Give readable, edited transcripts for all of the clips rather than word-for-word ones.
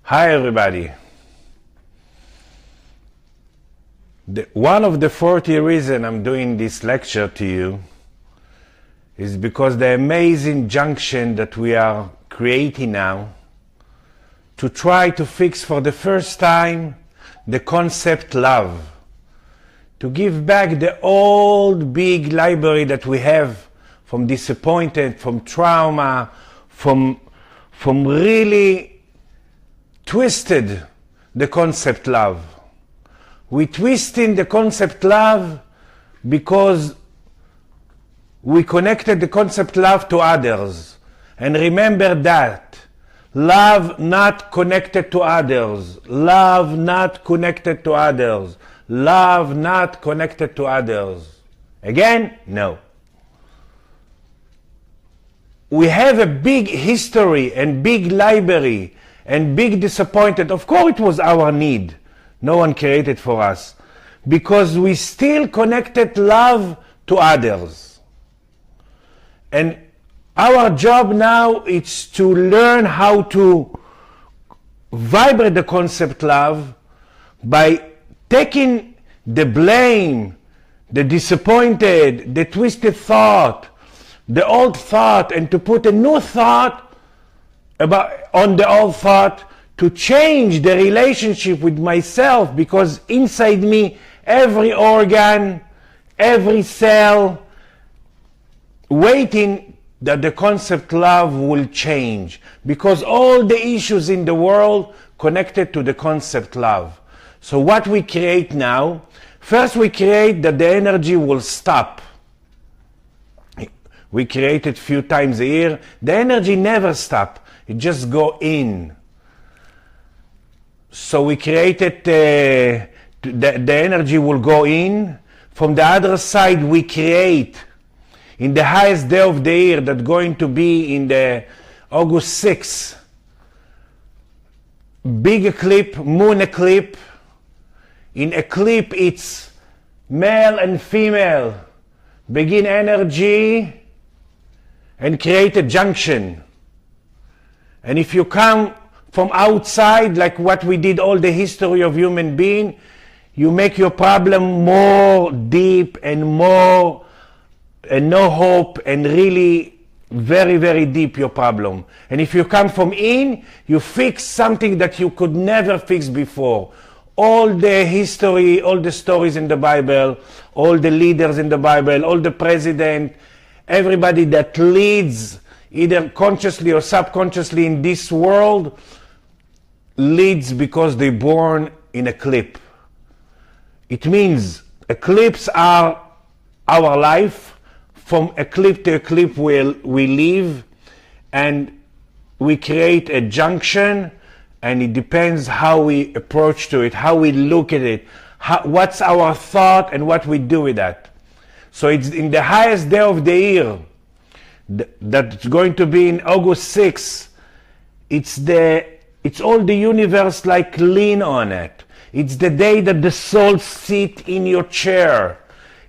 Hi everybody. One of the 40 reasons I'm doing this lecture to you is because the amazing junction that we are creating now to try to fix for the first time the concept love, to give back the old big library that we have from disappointment, from trauma, from really twisted the concept love. We twisting the concept love because we connected the concept love to others. And remember that. Love not connected to others. Love not connected to others. Love not connected to others. Again? No. We have a big history and big library and big disappointed. Of course it was our need. No one created for us. Because we still connected love to others. And our job now is to learn how to vibrate the concept love by taking the blame, the disappointed, the twisted thought, the old thought, and to put a new thought on the old thought, to change the relationship with myself, because inside me, every organ, every cell, waiting that the concept love will change, because all the issues in the world connected to the concept love. So what we create now, first we create that the energy will stop. We create it a few times a year. The energy never stops. It just go in. So we created the energy will go in. From the other side, we create in the highest day of the year that's going to be in the August 6th, big eclipse, moon eclipse. In eclipse, it's male and female. Begin energy and create a junction. And if you come from outside, like what we did all the history of human being, you make your problem more deep and more, and no hope, and really very, very deep your problem. And if you come from in, you fix something that you could never fix before. All the history, all the stories in the Bible, all the leaders in the Bible, all the president, everybody that leads either consciously or subconsciously in this world leads because they're born in eclipse. It means eclipses are our life. From eclipse to eclipse we live, and we create a junction, and it depends how we approach to it, how we look at it, what's our thought and what we do with that. So it's in the highest day of the year, that's going to be in August 6th. It's all the universe like lean on it. It's the day that the soul sit in your chair.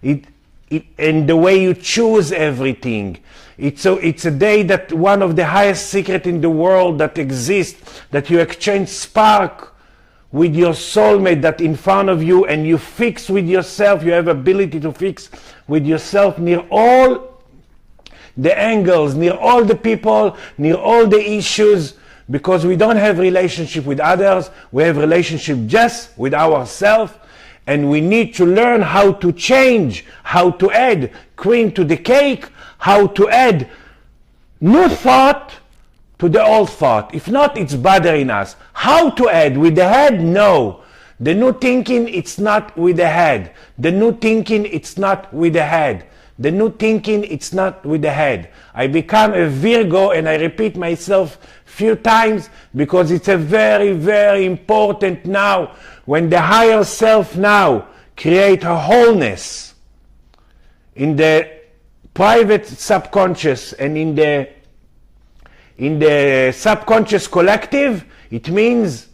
And the way you choose everything. It's a day that one of the highest secrets in the world that exists, that you exchange spark with your soulmate that in front of you, and you fix with yourself. You have ability to fix with yourself near all the angles, near all the people, near all the issues, because we don't have relationship with others. We have relationship just with ourselves. And we need to learn how to change, how to add cream to the cake, how to add new thought to the old thought. If not, it's bothering us. How to add? With the head? No. The new thinking, it's not with the head. The new thinking, it's not with the head. The new thinking, it's not with the head. I become a Virgo, and I repeat myself few times because it's a very, very important now. When the higher self now create a wholeness in the private subconscious and in the subconscious collective, it means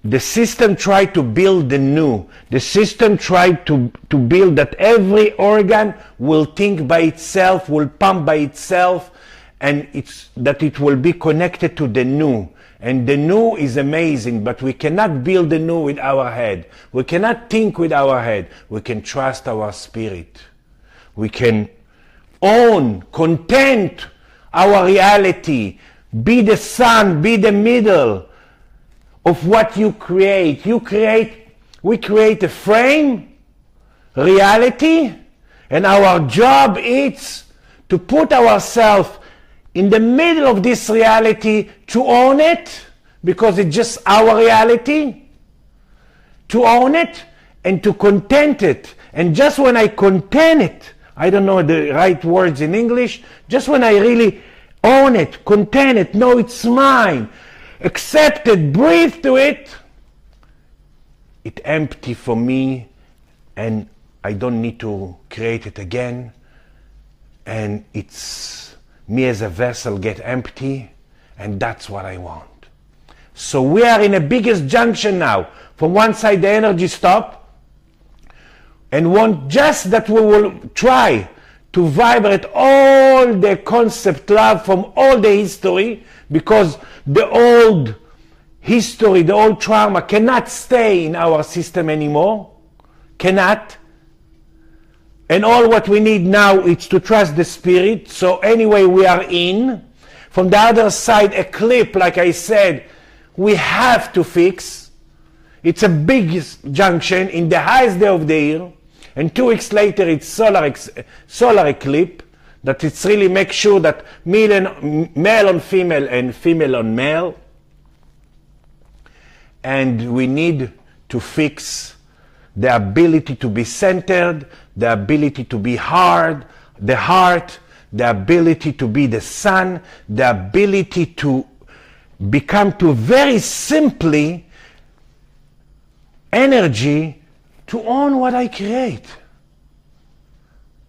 the system tried to build the new. The system tried to build that every organ will think by itself, will pump by itself, and it will be connected to the new. And the new is amazing, but we cannot build the new with our head. We cannot think with our head. We can trust our spirit. We can own, content our reality. Be the sun, be the middle of what you create. We create a frame, reality, and our job is to put ourselves in the middle of this reality, to own it, because it's just our reality, to own it and to content it. And just when I content it, I don't know the right words in English, just when I really own it, content it, know it's mine, accept it, breathe to it, it's empty for me, and I don't need to create it again, and it's me as a vessel get empty, and that's what I want. So we are in a biggest junction now. From one side the energy stop, and want just that we will try to vibrate all the concept love from all the history, because the old history, the old trauma cannot stay in our system anymore, cannot. And all what we need now is to trust the spirit. So anyway, we are in. From the other side, a clip, like I said, we have to fix. It's a big junction in the highest day of the year. And 2 weeks later, it's solar eclipse. That it's really make sure that male on female and female on male. And we need to fix the ability to be centered, the ability to be hard, the heart, the ability to be the sun, the ability to become to very simply energy to own what I create.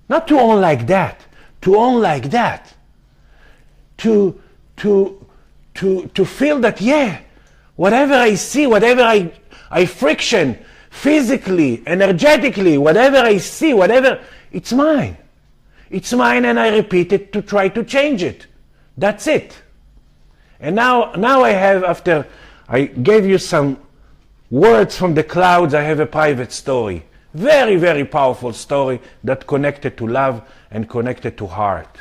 Not to own like that, to own like that. To feel that, yeah, whatever I see, whatever I friction, physically, energetically, whatever I see, whatever, it's mine. It's mine, and I repeat it to try to change it. That's it. And now I have, after I gave you some words from the clouds, I have a private story. Very, very powerful story that connected to love and connected to heart.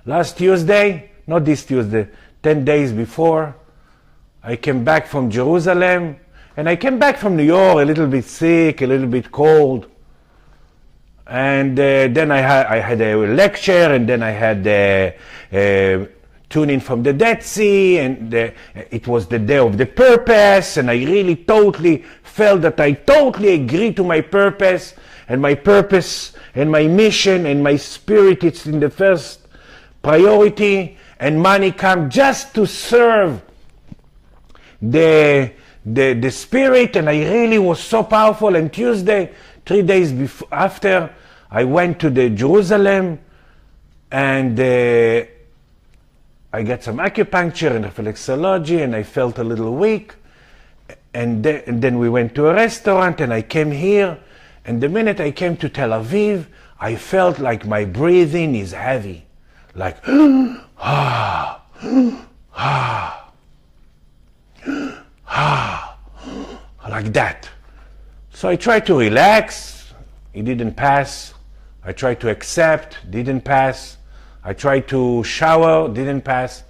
Last Tuesday, not this Tuesday, 10 days before, I came back from Jerusalem. And I came back from New York a little bit sick, a little bit cold. And then I had a lecture, and then I had tune in from the Dead Sea, and it was the day of the purpose, and I really totally felt that I totally agree to my purpose and my mission and my spirit. It's in the first priority, and money comes just to serve the spirit, and I really was so powerful. And Tuesday, 3 days after, I went to the Jerusalem, and I got some acupuncture and reflexology, and I felt a little weak. And then we went to a restaurant, and I came here, and the minute I came to Tel Aviv, I felt like my breathing is heavy, like like that. So I tried to relax, it didn't pass. I tried to accept, didn't pass. I tried to shower, didn't pass.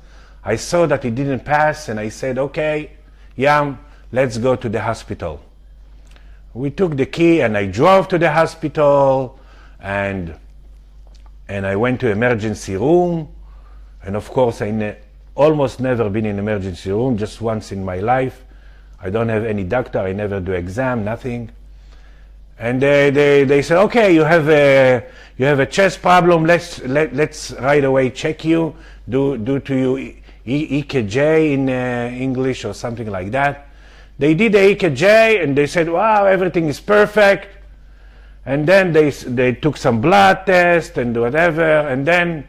I saw that it didn't pass, and I said, okay, Yam, let's go to the hospital. We took the key, and I drove to the hospital, and I went to emergency room. And of course, I almost never been in emergency room, just once in my life. I don't have any doctor, I never do exam, nothing. And they said, okay, you have a chest problem, let's right away check you, do to you EKG in English or something like that. They did the EKG, and they said, wow, everything is perfect. And then they took some blood test and whatever, and then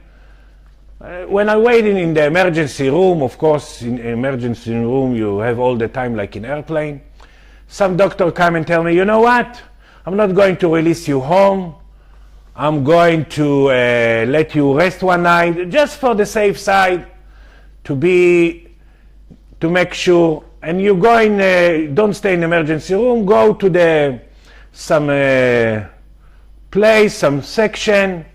when I waited in the emergency room, of course, in emergency room you have all the time like in airplane. Some doctor come and tell me, you know what? I'm not going to release you home. I'm going to let you rest one night, just for the safe side, to be to make sure, and you go in, don't stay in emergency room, go to some place, some section,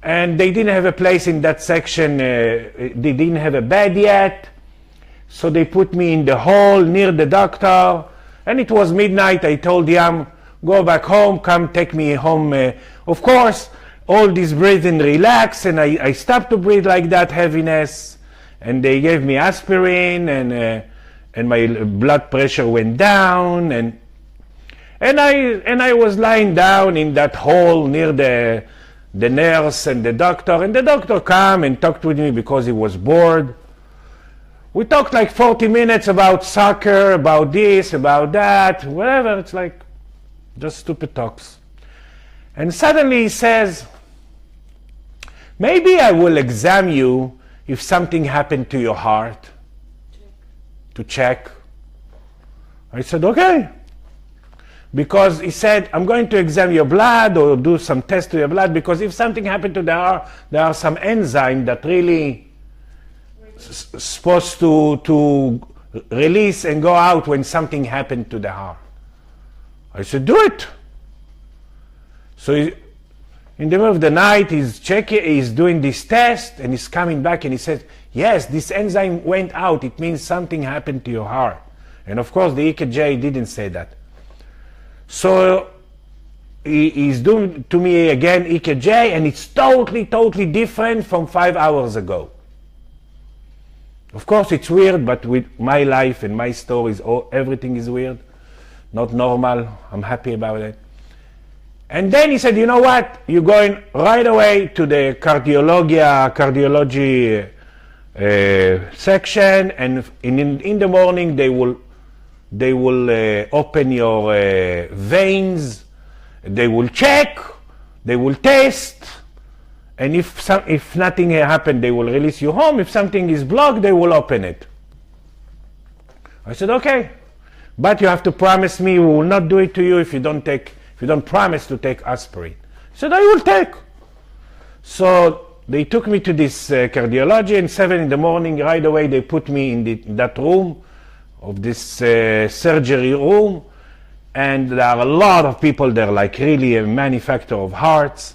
and they didn't have a place in that section, they didn't have a bed yet, so they put me in the hall near the doctor, and it was midnight. I told Yam, go back home, come take me home. Of course, all this breathing relaxed, and I stopped to breathe like that, heaviness, and they gave me aspirin, and my blood pressure went down, and I was lying down in that hall near the nurse and the doctor came and talked with me because he was bored. We talked like 40 minutes about soccer, about this, about that, whatever. It's like just stupid talks. And suddenly he says, maybe I will examine you if something happened to your heart. To check. I said, okay. Because he said, I'm going to examine your blood or do some tests to your blood, because if something happened to the heart, there are some enzymes that really supposed to release and go out when something happened to the heart. I said, do it. So in the middle of the night, he's checking, he's doing this test, and he's coming back and he says, yes, this enzyme went out. It means something happened to your heart. And of course, the EKG didn't say that. So he's doing to me again EKG, and it's totally different from 5 hours ago. Of course, it's weird, but with my life and my stories, everything is weird, not normal. I'm happy about it. And then he said, you know what? You're going right away to the cardiology section, and in the morning they will open your veins, they will check, they will test, and if nothing happened, they will release you home. If something is blocked, they will open it. I said, okay, but you have to promise me we will not do it to you if you don't promise to take aspirin. I said, I will take. So they took me to this cardiology, and 7 in the morning, right away, they put me in that room, of this surgery room, and there are a lot of people there, like really a manufacturer of hearts.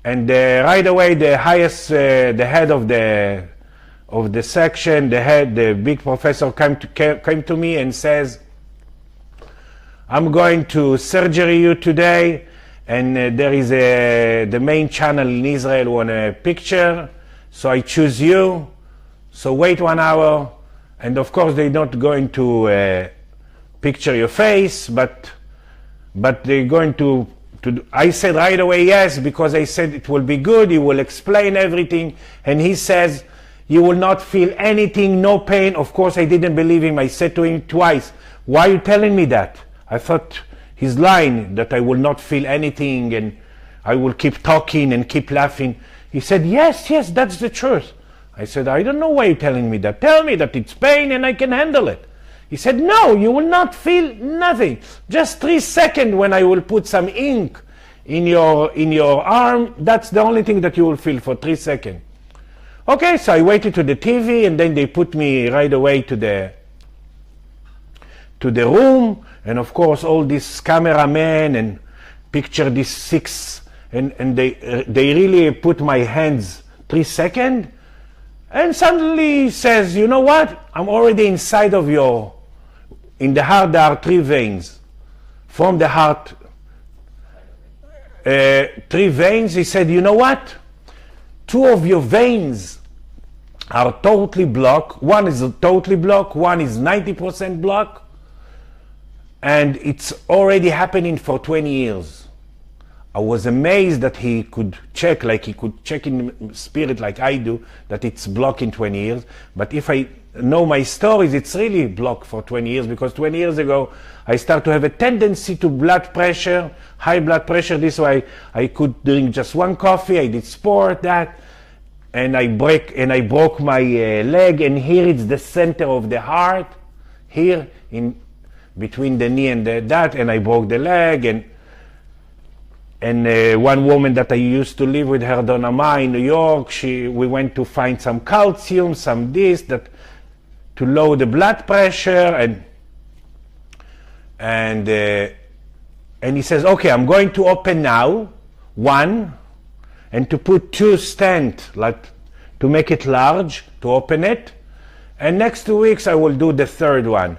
And right away, the head of the section, the big professor came to me and says, I'm going to surgery you today, and there is the main channel in Israel want a picture, so I choose you. So wait 1 hour. And of course, they're not going to picture your face, but they're going to. I said right away yes, because I said it will be good. He will explain everything, and he says you will not feel anything, no pain. Of course, I didn't believe him. I said to him twice, "Why are you telling me that?" I thought he's lying, that I will not feel anything and I will keep talking and keep laughing. He said, "Yes, that's the truth." I said, I don't know why you're telling me that. Tell me that it's pain and I can handle it. He said, no, you will not feel nothing. Just 3 seconds when I will put some ink in your arm, that's the only thing that you will feel for 3 seconds. Okay, so I waited to the TV, and then they put me right away to the room, and of course all these cameramen and picture this 6, and they really put my hands 3 seconds. And suddenly he says, you know what? I'm already inside of in the heart there are 3 veins. From the heart, 3 veins. He said, you know what? 2 of your veins are totally blocked. One is totally blocked, one is 90% blocked. And it's already happening for 20 years. I was amazed that he could check, like he could check in spirit like I do, that it's blocked in 20 years. But if I know my stories, it's really blocked for 20 years, because 20 years ago, I started to have a tendency to blood pressure, high blood pressure. This way I could drink just 1 coffee, I did sport, that, and I broke my leg, and here it's the center of the heart, here in between the knee and that, and I broke the leg, and one woman that I used to live with her, Donama, in New York, we went to find some calcium, some this, that. to lower the blood pressure, and he says, okay, I'm going to open now one, and to put two stents, like to make it large, to open it, and next 2 weeks I will do the third one.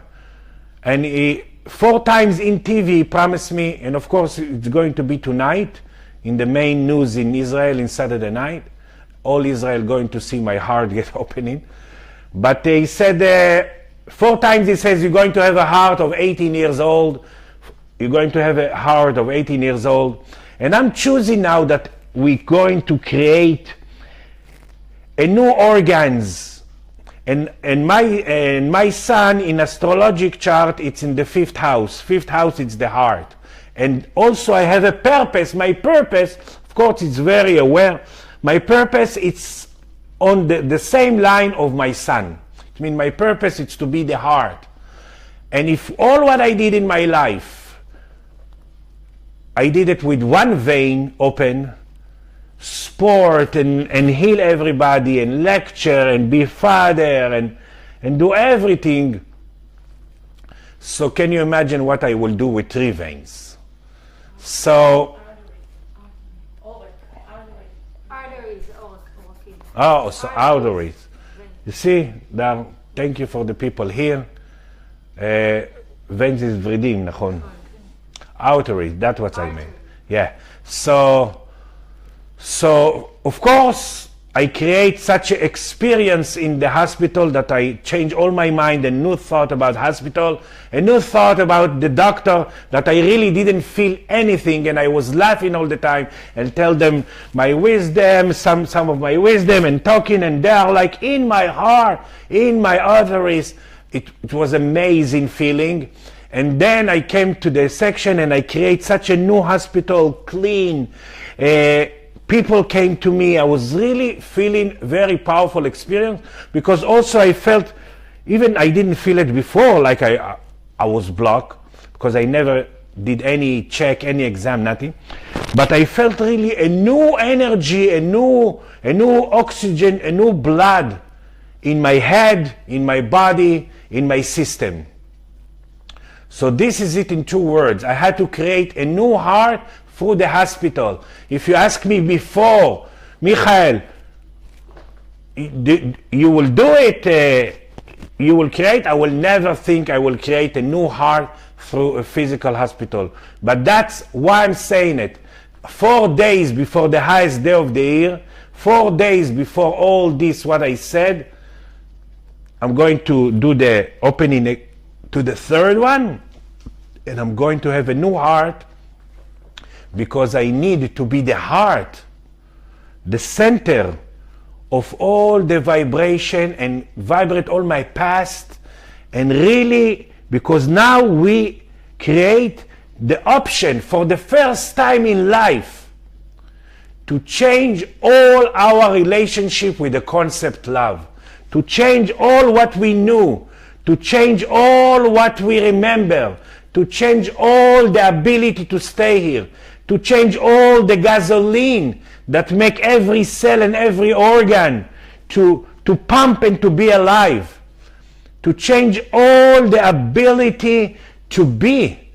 And he 4 times in TV promised me, and of course it's going to be tonight in the main news in Israel in Saturday night. All Israel going to see my heart get opening. But he said 4 times he says, you're going to have a heart of 18 years old. You're going to have a heart of 18 years old. And I'm choosing now that we're going to create a new organs. And my son in astrologic chart, it's in the 5th house. 5th house, it's the heart. And also I have a purpose. My purpose, of course, it's very aware. My purpose, it's on the same line of my son. I mean, my purpose is to be the heart. And if all what I did in my life, I did it with one vein open, sport and heal everybody and lecture and be father and do everything. So can you imagine what I will do with 3 veins? So, oh, so arteries. You see, now, thank you for the people here. Veins is vridim, nachon. Arteries, that's what I meant. Yeah. So of course, I create such an experience in the hospital that I change all my mind, a new thought about hospital, a new thought about the doctor, that I really didn't feel anything, and I was laughing all the time and tell them my wisdom, some of my wisdom, and talking, and they are like in my heart, in my arteries. It was amazing feeling. And then I came to the section and I create such a new hospital, clean. People came to me. I was really feeling very powerful experience, because also I felt, even I didn't feel it before, like I was blocked, because I never did any check, any exam, nothing. But I felt really a new energy, a new oxygen, a new blood in my head, in my body, in my system. So this is it in 2 words. I had to create a new heart through the hospital. If you ask me before, Michael, you will do it, you will create, I will never think I will create a new heart through a physical hospital. But that's why I'm saying it. 4 days before the highest day of the year, 4 days before all this, what I said, I'm going to do the opening to the 3rd one, and I'm going to have a new heart, because I need to be the heart, the center of all the vibration, and vibrate all my past, and really, because now we create the option for the first time in life to change all our relationship with the concept love, to change all what we knew, to change all what we remember, to change all the ability to stay here, to change all the gasoline that make every cell and every organ to pump and to be alive, to change all the ability to be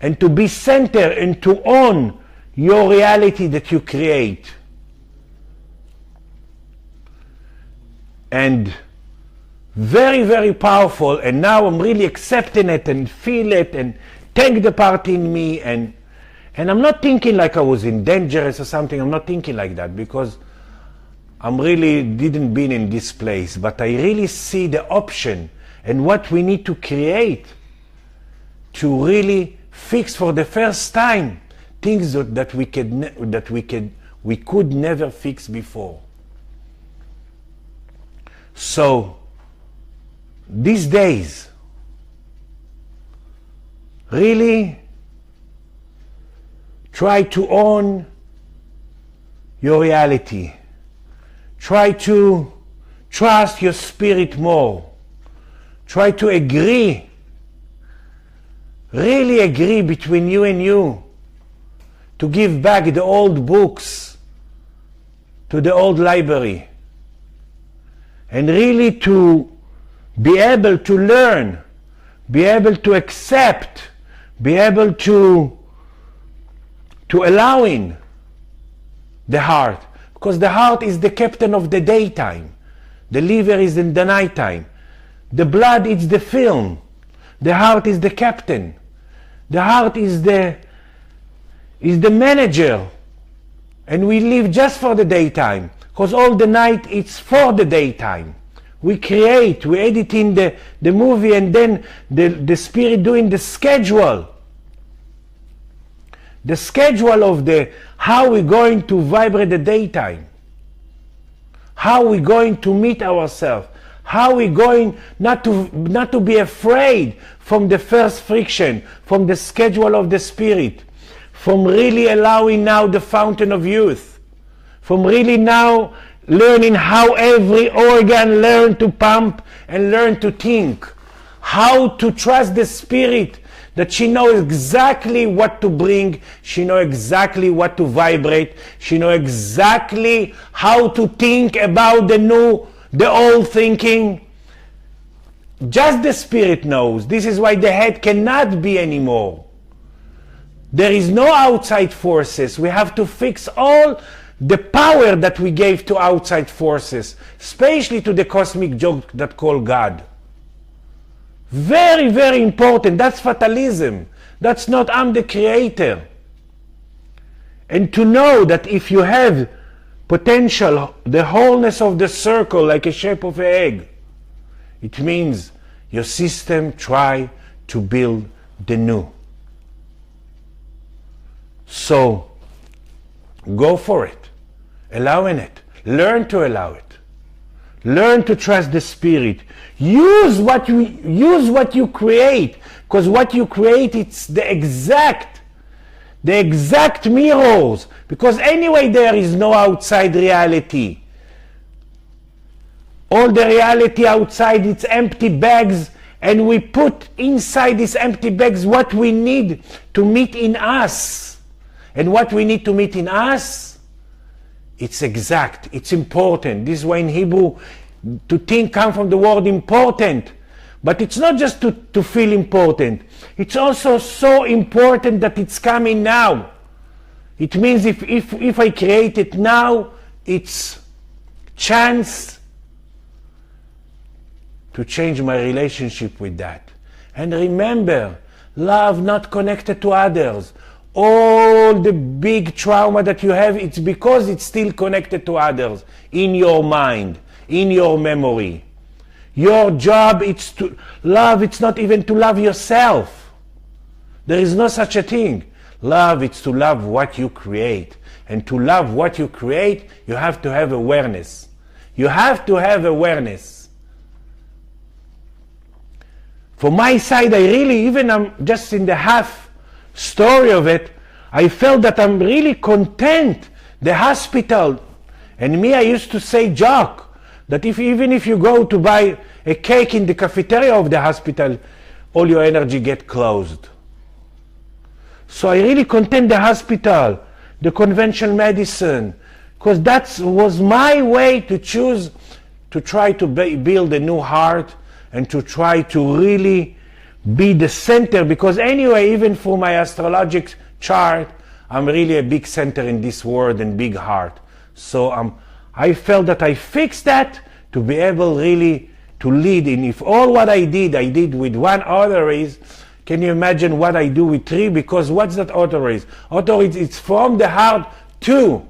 and to be centered and to own your reality that you create. And very, very powerful. And now I'm really accepting it and feel it and take the part in me. And I'm not thinking like I was in dangerous or something. I'm not thinking like that, because I'm really didn't been in this place. But I really see the option and what we need to create to really fix for the first time things that we could never fix before. So these days, really try to own your reality. Try to trust your spirit more. Try to agree, really agree between you and you, to give back the old books to the old library, and really to be able to learn, be able to accept, be able to allow in the heart. Because the heart is the captain of the daytime. The liver is in the nighttime. The blood is the film. The heart is the captain. The heart is the manager. And we live just for the daytime. Because all the night it's for the daytime. We create, we edit in the movie, and then the spirit doing the schedule. The schedule of how we're going to vibrate the daytime. How we're going to meet ourselves. How we're going not to be afraid from the first friction, from the schedule of the spirit, from really allowing now the fountain of youth, from really now learning how every organ learn to pump and learn to think, how to trust the spirit, that she knows exactly what to bring, she knows exactly what to vibrate, she knows exactly how to think about the old thinking. Just the spirit knows. This is why the head cannot be anymore. There is no outside forces. We have to fix all the power that we gave to outside forces, especially to the cosmic joke that called God. Very, very important. That's fatalism. That's not I'm the creator. And to know that if you have potential, the wholeness of the circle like a shape of an egg, it means your system try to build the new. So go for it. Allowing it. Learn to allow it. Learn to trust the spirit. Use what you create, because what you create, it's the exact mirrors, because anyway there is no outside reality. All the reality outside, it's empty bags, and we put inside these empty bags what we need to meet in us. And what we need to meet in us, it's exact, it's important. This is why in Hebrew, to think comes from the word important. But it's not just to feel important. It's also so important that it's coming now. It means if I create it now, it's chance to change my relationship with that. And remember, love not connected to others. All the big trauma that you have, it's because it's still connected to others in your mind, in your memory. Your job is to love. It's not even to love yourself. There is no such a thing. Love, it's to love what you create. And to love what you create, you have to have awareness. You have to have awareness. For my side, I really, even I'm just in the half story of it, I felt that I'm really content. The hospital, and me, I used to say joke, that even if you go to buy a cake in the cafeteria of the hospital, all your energy get closed. So I really content the hospital, the conventional medicine, because that was my way to choose to try to build a new heart and to try to really be the center, because anyway, even for my astrologic chart, I'm really a big center in this world and big heart. So I felt that I fixed that to be able really to lead in. If all what I did with one auto raise, can you imagine what I do with three? Because what's that auto raise? Auto raise, it's from the heart to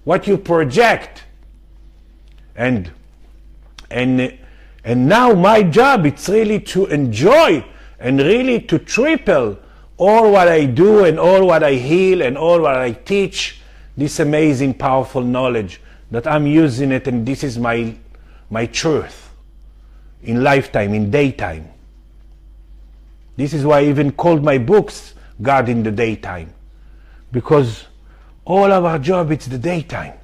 what you project. And now my job, it's really to enjoy and really to triple all what I do and all what I heal and all what I teach, this amazing, powerful knowledge that I'm using it, and this is my truth in lifetime, in daytime. This is why I even called my books God in the Daytime, because all of our job, it's the daytime.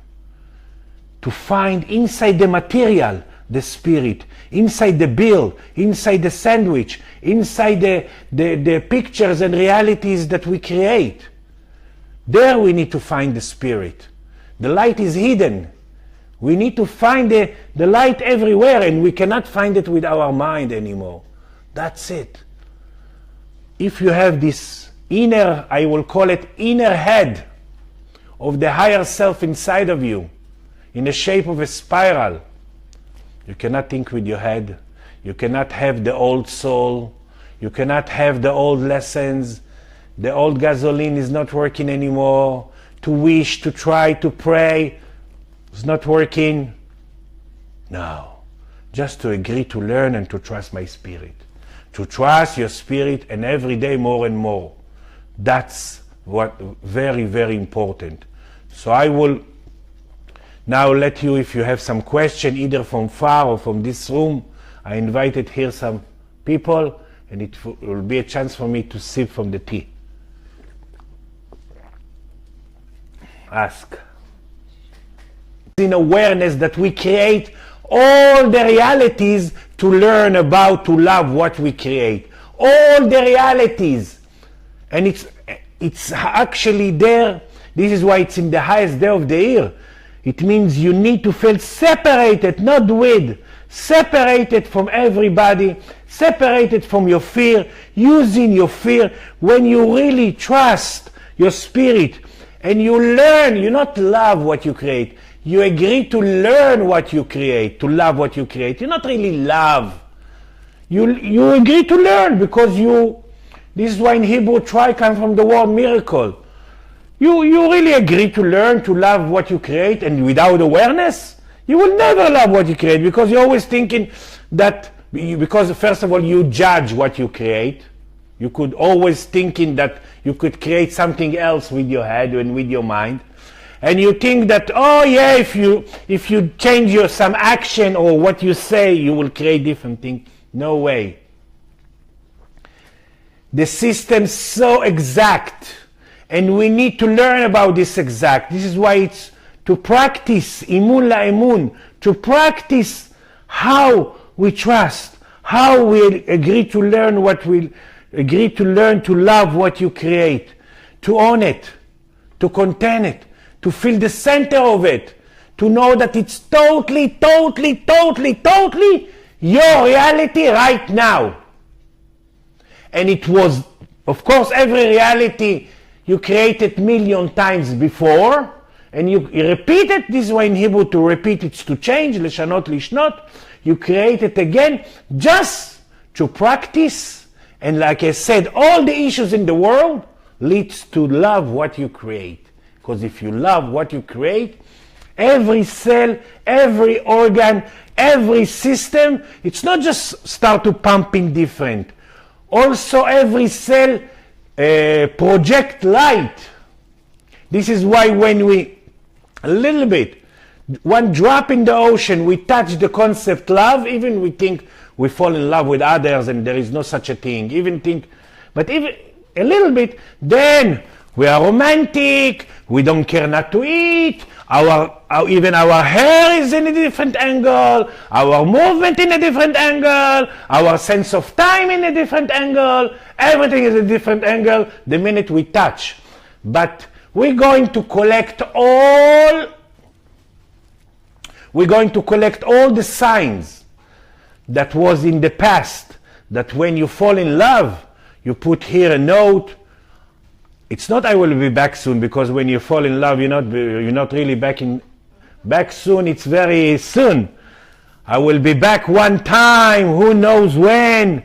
To find inside the material, the spirit, inside the bill, inside the sandwich, inside the pictures and realities that we create. There we need to find the spirit. The light is hidden. We need to find the light everywhere, and we cannot find it with our mind anymore. That's it. If you have this inner, I will call it inner head of the higher self inside of you, in the shape of a spiral, you cannot think with your head. You cannot have the old soul. You cannot have the old lessons. The old gasoline is not working anymore. To wish, to try, to pray, it's not working. No. Just to agree to learn and to trust my spirit. To trust your spirit, and every day more and more. That's what very, very important. So I will now let you, if you have some question, either from far or from this room, I invited here some people, and it will be a chance for me to sip from the tea. Ask. In awareness that we create all the realities to learn about, to love what we create. All the realities. And it's actually there. This is why it's in the highest day of the year. It means you need to feel separated, not with, separated from everybody, separated from your fear, using your fear. When you really trust your spirit and you learn, you not love what you create, you agree to learn what you create, to love what you create. You not really love. You agree to learn because this is why in Hebrew try comes from the word miracle. You really agree to learn to love what you create, and without awareness, you will never love what you create, because you're always thinking that, because first of all, you judge what you create. You could always thinking that you could create something else with your head and with your mind. And you think that, oh yeah, if you change some action or what you say, you will create different things. No way. The system's so exact. And we need to learn about this exact. This is why it's to practice, imun la emun, to practice how we trust, how we agree to learn agree to learn to love what you create, to own it, to contain it, to feel the center of it, to know that it's totally, totally, totally, totally your reality right now. And it was, of course, every reality you created million times before, and you repeat it. This way in Hebrew, to repeat it's to change, leshanot, lishnot. You create it again just to practice. And like I said, all the issues in the world leads to love what you create. Because if you love what you create, every cell, every organ, every system, it's not just start to pumping different. Also every cell project light. This is why when we, a little bit, one drop in the ocean, we touch the concept love, even we think we fall in love with others and there is no such a thing. But even a little bit, then we are romantic, we don't care not to eat, even our hair is in a different angle, our movement in a different angle, our sense of time in a different angle, everything is a different angle the minute we touch. But we're going to collect all the signs that was in the past, that when you fall in love, you put here a note. It's not I will be back soon, because when you fall in love, you're not really back soon. It's very soon. I will be back one time, who knows when.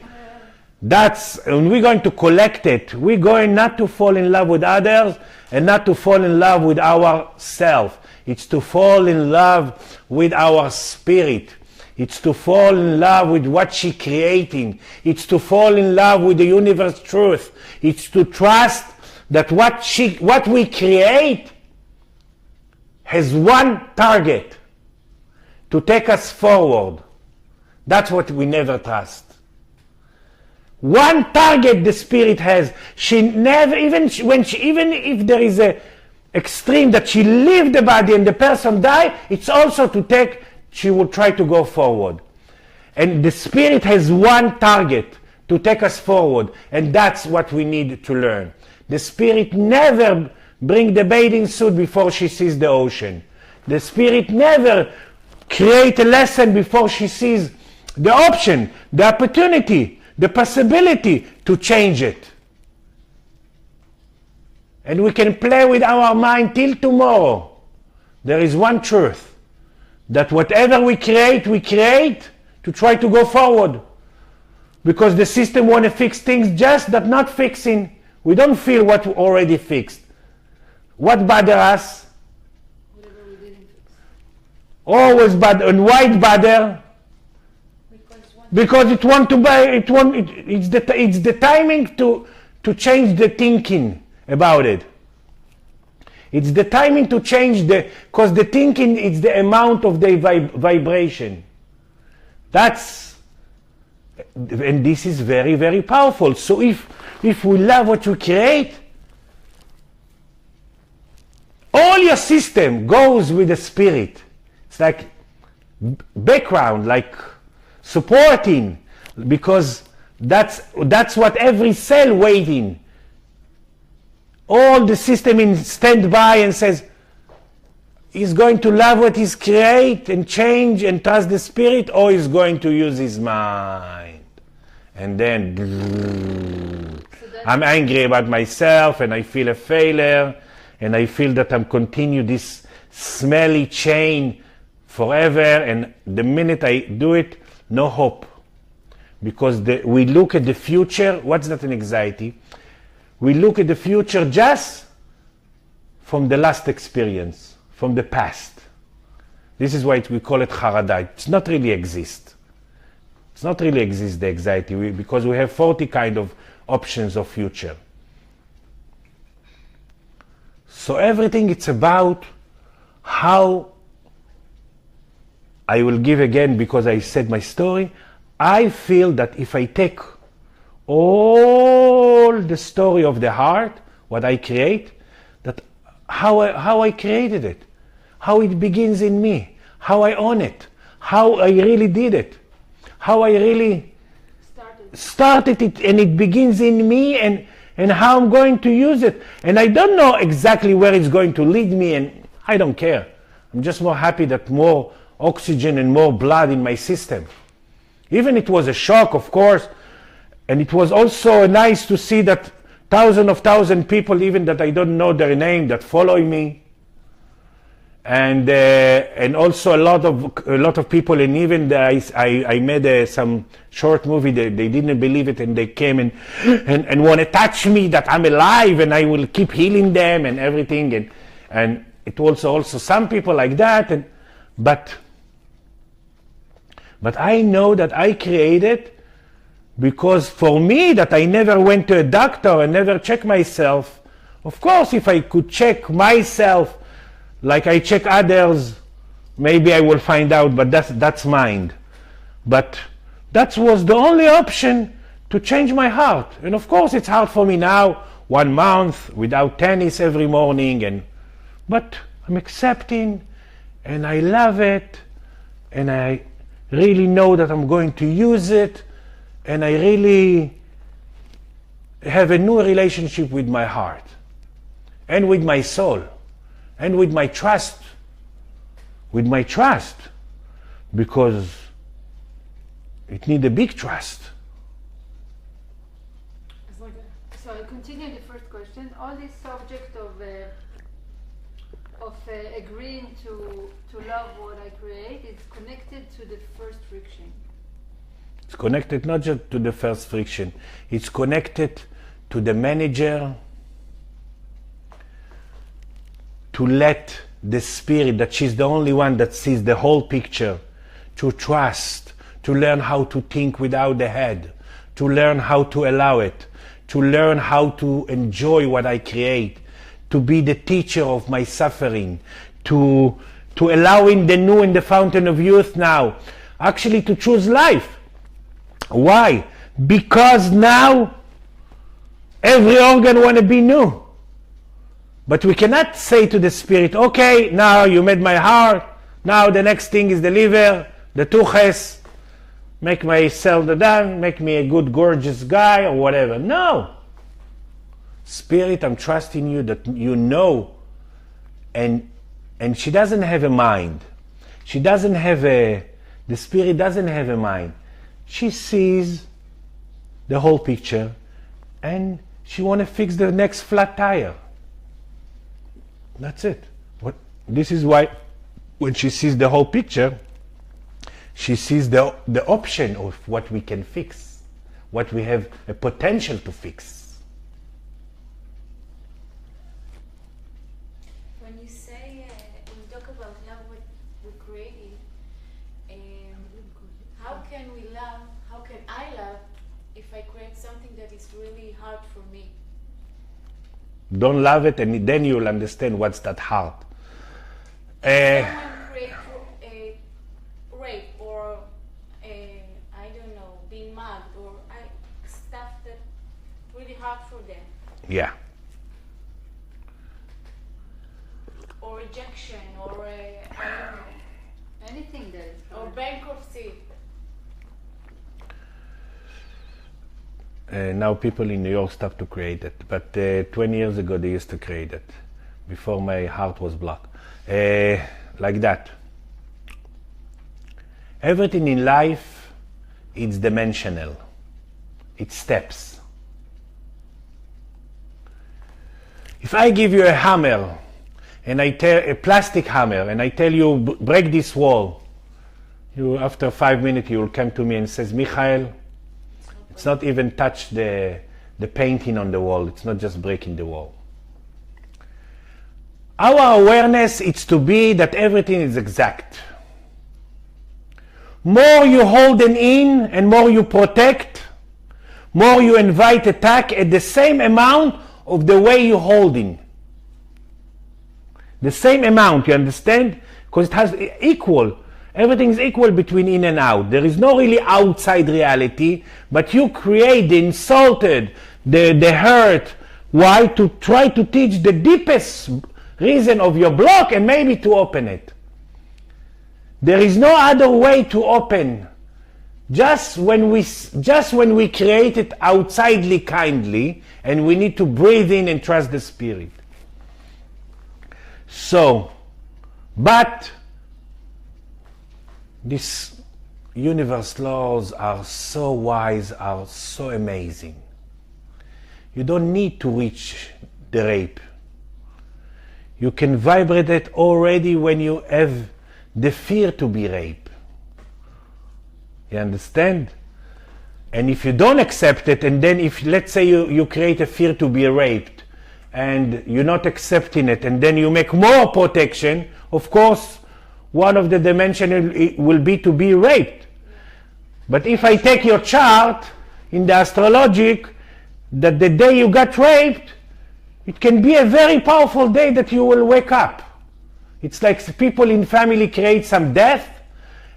And we're going to collect it. We're going not to fall in love with others and not to fall in love with ourselves. It's to fall in love with our spirit. It's to fall in love with what she's creating. It's to fall in love with the universe truth. It's to trust that what we create has one target, to take us forward. That's what we never trust. One target the spirit has. She never, even if there is a extreme that she leave the body and the person die, it's also she will try to go forward. And the spirit has one target, to take us forward, and that's what we need to learn. The spirit never bring the bathing suit before she sees the ocean. The spirit never creates a lesson before she sees the option, the opportunity, the possibility to change it. And we can play with our mind till tomorrow. There is one truth, that whatever we create to try to go forward. Because the system want to fix things just that not fixing. We don't feel what we already fixed. What bother us? Whatever we didn't fix. Always bother. And why it bother? Because it want to buy. It's the timing to change the thinking about it. It's the timing to change because the thinking is the amount of the vibration. And this is very, very powerful. So if we love what you create, all your system goes with the spirit. It's like background, like supporting, because that's what every cell waiting. All the system in standby and says, he's going to love what he's create and change and trust the spirit, or he's going to use his mind. And then I'm angry about myself and I feel a failure and I feel that I'm continue this smelly chain forever, and the minute I do it, no hope. Because we look at the future. What's that, an anxiety? We look at the future just from the last experience, from the past. This is why we call it harada. It's not really exist. It's not really exist, the anxiety, because we have 40 kind of options of future. So everything, it's about how, I will give again because I said my story. I feel that if I take all the story of the heart, what I create, that how I created it, how it begins in me, how I own it, how I really did it, how I really started it, and it begins in me, and how I'm going to use it. And I don't know exactly where it's going to lead me, and I don't care. I'm just more happy that more oxygen and more blood in my system. Even it was a shock, of course, and it was also nice to see that thousands people, even that I don't know their name, that follow me, and also a lot of people, and even I made some short movie. They didn't believe it, and they came and want to touch me that I'm alive and I will keep healing them and everything, and it was also some people like that, but I know that I created. Because for me, that I never went to a doctor and never checked myself. Of course, if I could check myself like I check others, maybe I will find out, but that's mind. But that was the only option to change my heart. And of course, it's hard for me now, 1 month without tennis every morning, but I'm accepting, and I love it, and I really know that I'm going to use it. And I really have a new relationship with my heart and with my soul and with my trust. Because it needs a big trust. So I continue the first question. All this subject of agreeing to love what I create is connected to the first friction. It's connected not just to the first friction, it's connected to the manager to let the spirit, that she's the only one that sees the whole picture, to trust, to learn how to think without the head, to learn how to allow it, to learn how to enjoy what I create, to be the teacher of my suffering, to allow in the new in the fountain of youth now, actually to choose life. Why? Because now every organ want to be new. But we cannot say to the spirit, okay, now you made my heart, now the next thing is the liver, the tuches, make myself the done, make me a good, gorgeous guy, or whatever. No. Spirit, I'm trusting you that you know, and and she doesn't have a mind. She doesn't have the spirit doesn't have a mind. She sees the whole picture and she want to fix the next flat tire. That's it. This is why when she sees the whole picture, she sees the option of what we can fix, what we have a potential to fix. When you say, when you talk about love, what we created, how can we love, how can I love if I create something that is really hard for me? Don't love it, and then you'll understand what's that hard. Someone create a rape or I don't know, being mad or stuff that really hard for them. Yeah. Or rejection or I don't know, Anything that is or hard. bankruptcy. Now people in New York start to create it, but 20 years ago they used to create it, before my heart was blocked. Like that. Everything in life, it's dimensional. It's steps. If I give you a hammer, and I tell a plastic hammer, and I tell you break this wall, you after 5 minutes you will come to me and says, Michael, it's not even touch the painting on the wall. It's not just breaking the wall. Our awareness is to be that everything is exact. More you hold it in and more you protect, more you invite attack at the same amount of the way you hold in. The same amount, you understand? Because it has equal. Everything is equal between in and out. There is no really outside reality, but you create the insulted, the hurt. Why? To try to teach the deepest reason of your block and maybe to open it. There is no other way to open. Just when we create it outsidely kindly, and we need to breathe in and trust the spirit. So, but these universe laws are so wise, are so amazing. You don't need to reach the rape. You can vibrate it already when you have the fear to be raped. You understand? And if you don't accept it, and then if, let's say you create a fear to be raped, and you're not accepting it, and then you make more protection, of course, one of the dimensions will be to be raped. But if I take your chart in the astrologic, that the day you got raped, it can be a very powerful day that you will wake up. It's like people in family create some death,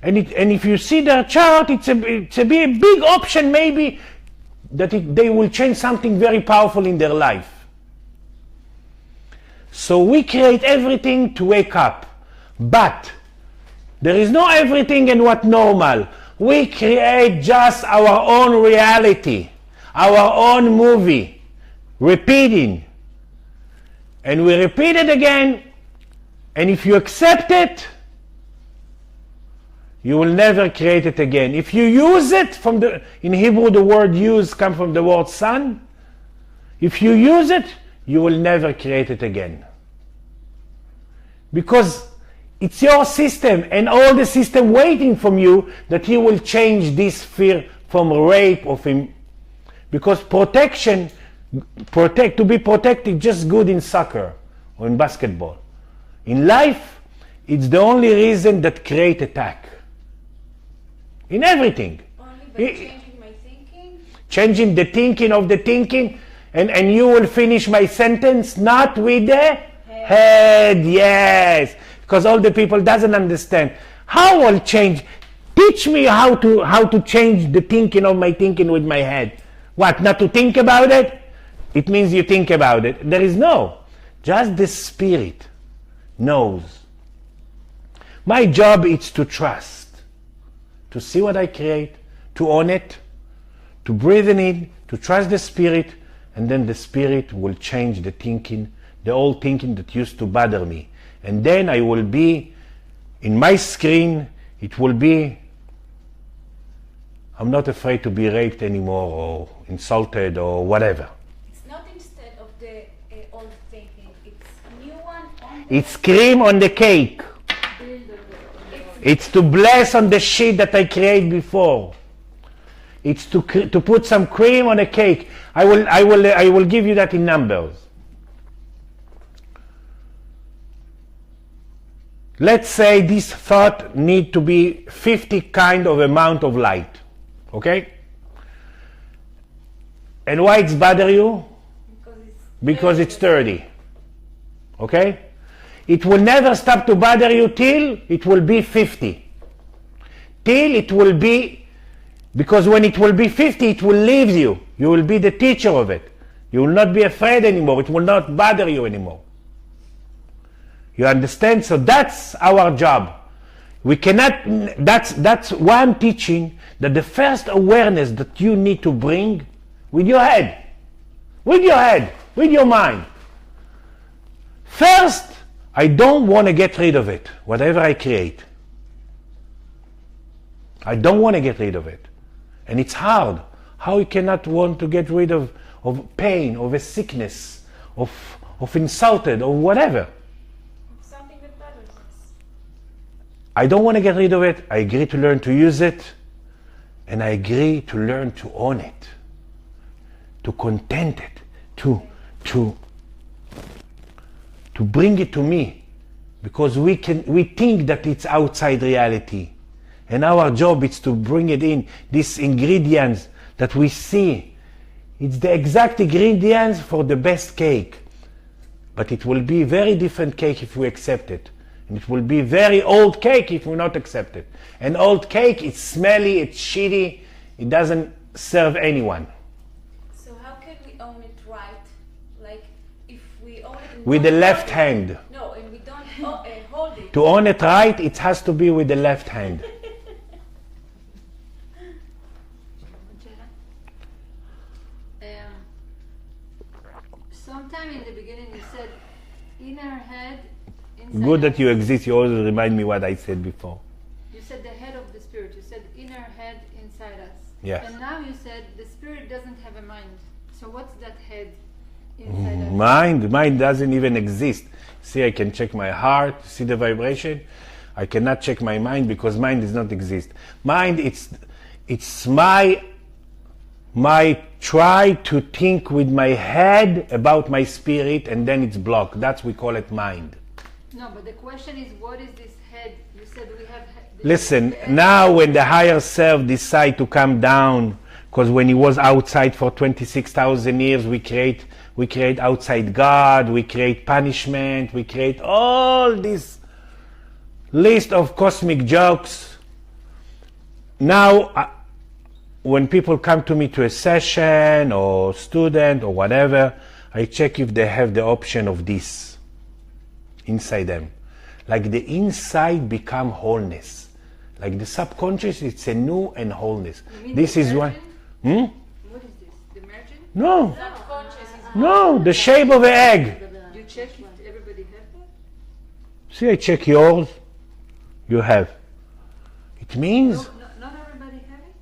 and if you see their chart, it's a big option maybe that they will change something very powerful in their life. So we create everything to wake up, but there is no everything and what normal. We create just our own reality, our own movie, repeating. And we repeat it again, and if you accept it, you will never create it again. If you use it, in Hebrew the word use comes from the word sun. If you use it, you will never create it again. Because it's your system, and all the system waiting from you that he will change this fear from rape of him. Because to be protected, just good in soccer or in basketball. In life, it's the only reason that create attack. In everything. Only by changing my thinking? Changing the thinking of the thinking, and you will finish my sentence, not with the head, yes. Because all the people doesn't understand. How will change? Teach me how to change the thinking of my thinking with my head. What, not to think about it? It means you think about it. There is no. Just the spirit knows. My job is to trust, to see what I create, to own it, to breathe in it, to trust the spirit, and then the spirit will change the thinking, the old thinking that used to bother me. And then I will be, in my screen, it will be, I'm not afraid to be raped anymore or insulted or whatever. It's not instead of the old thinking. It's new one on the It's cream on the cake. It's to bless on the shit that I created before. It's to put some cream on a cake. I will give you that in numbers. Let's say this thought need to be 50 kind of amount of light. Okay? And why it's bother you? Because it's 30. Okay? It will never stop to bother you till it will be 50. Till it will be, because when it will be 50, it will leave you. You will be the teacher of it. You will not be afraid anymore. It will not bother you anymore. You understand? So that's our job. We cannot, that's why I'm teaching that the first awareness that you need to bring with your head, with your mind. First, I don't want to get rid of it, whatever I create. I don't want to get rid of it. And it's hard. How you cannot want to get rid of pain, of a sickness, of insulted, or whatever. something that bothers us. I don't want to get rid of it. I agree to learn to use it. And I agree to learn to own it. To content it. To bring it to me. Because we think that it's outside reality. And our job is to bring it in. These ingredients that we see. It's the exact ingredients for the best cake. But it will be very different cake if we accept it. And it will be very old cake if we not accept it. And old cake, it's smelly, it's shitty, it doesn't serve anyone. So how can we own it right? Like if we own it and With the don't left hold it- hand. No, and we don't hold it. To own it right, it has to be with the left hand. Sometime in the beginning you said inner head, inside Good that us. you exist, you always remind me what I said before. You said the head of the spirit. You said inner head inside us. Yes. And now you said the spirit doesn't have a mind. So what's that head inside us? Mind doesn't even exist. See, I can check my heart, see the vibration. I cannot check my mind because mind does not exist. Mind, it's my try to think with my head about my spirit, and then it's blocked. That's we call it mind. No, but the question is, what is this head? You said we have. Listen, now when the higher self decide to come down, because when he was outside for 26,000 years, we create outside God, we create punishment, we create all this list of cosmic jokes. Now, when people come to me to a session or student or whatever, I check if they have the option of this inside them. Like the inside become wholeness. Like the subconscious, it's a new and wholeness. You mean This the is what. merging? What is this? The merging? No, Subconscious is no, the shape of an egg. You check if everybody has that? See, I check yours. You have. It means Not everybody have it?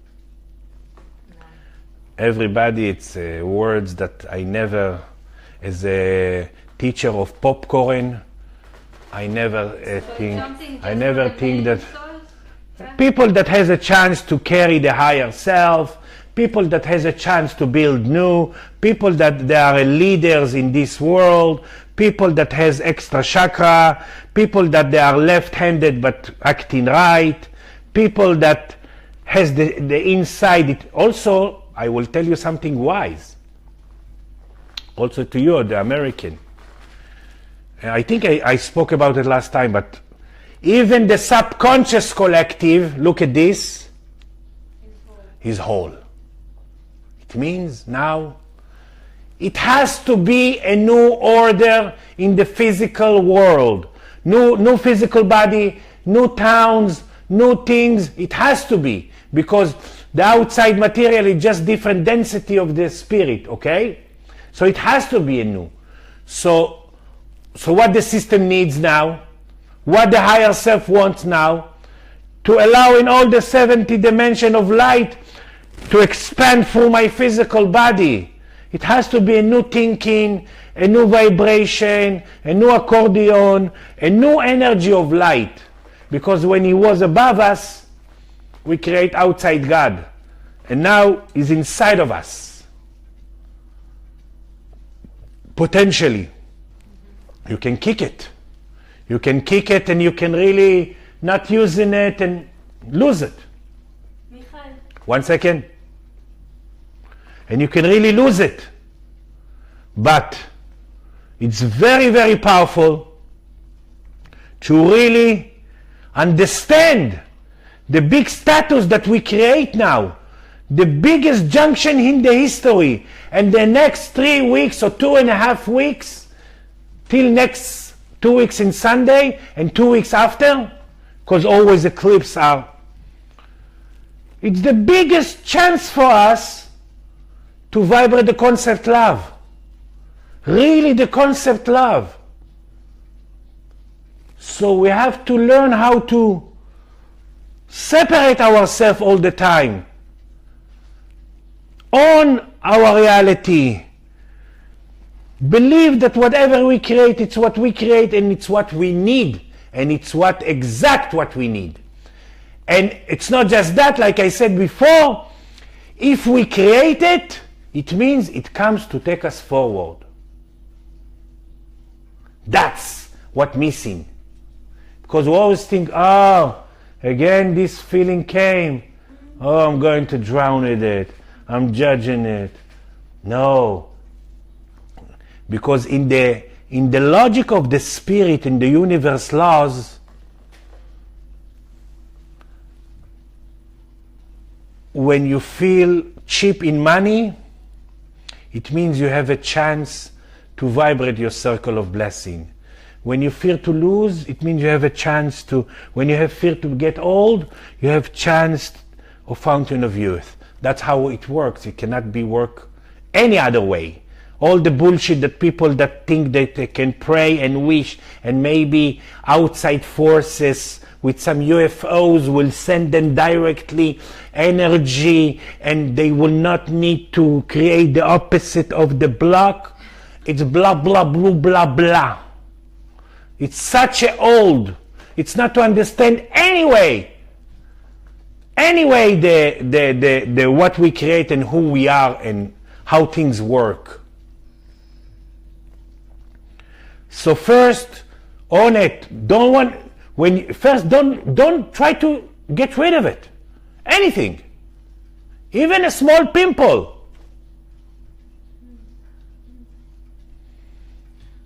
everybody, it's words that I never, as a teacher of popcorn, I never think that people that has a chance to carry the higher self, people that has a chance to build new, people that they are leaders in this world, people that has extra chakra, people that they are left-handed but acting right, people that has the inside. It also, I will tell you something wise. Also to you, the American. I think I spoke about it last time, but even the subconscious collective, look at this, is whole. It means now it has to be a new order in the physical world. New physical body, new towns, new things. It has to be, because the outside material is just different density of the spirit, okay? So it has to be a new. So what the system needs now, what the higher self wants now, to allow in all the 70 dimension of light to expand through my physical body. It has to be a new thinking, a new vibration, a new accordion, a new energy of light. Because when he was above us, we create outside God. And now he's inside of us. Potentially. You can kick it. You can kick it and you can really not using it and lose it. Michael, 1 second. And you can really lose it. But it's very, very powerful to really understand the big status that we create now. The biggest junction in the history. And the next 3 weeks or 2.5 weeks, till next 2 weeks in Sunday and 2 weeks after, because always eclipses are. It's the biggest chance for us to vibrate the concept love. Really the concept love. So we have to learn how to separate ourselves all the time. Own our reality. Believe that whatever we create, it's what we create and it's what we need. And it's what we need. And it's not just that, like I said before, if we create it, it means it comes to take us forward. That's what's missing. Because we always think, oh, again this feeling came. Oh, I'm going to drown with it. I'm judging it. No. Because in the logic of the spirit, in the universe laws, when you feel cheap in money, it means you have a chance to vibrate your circle of blessing. When you fear to lose, it means you have a chance to, when you have fear to get old, you have chance of fountain of youth. That's how it works. It cannot be work any other way. All the bullshit that people that think that they can pray and wish and maybe outside forces with some UFOs will send them directly energy and they will not need to create the opposite of the block. It's blah, blah, blah, blah, blah. It's such a old. It's not to understand anyway the what we create and who we are and how things work. So first, own it. Don't try to get rid of it. Anything. Even a small pimple.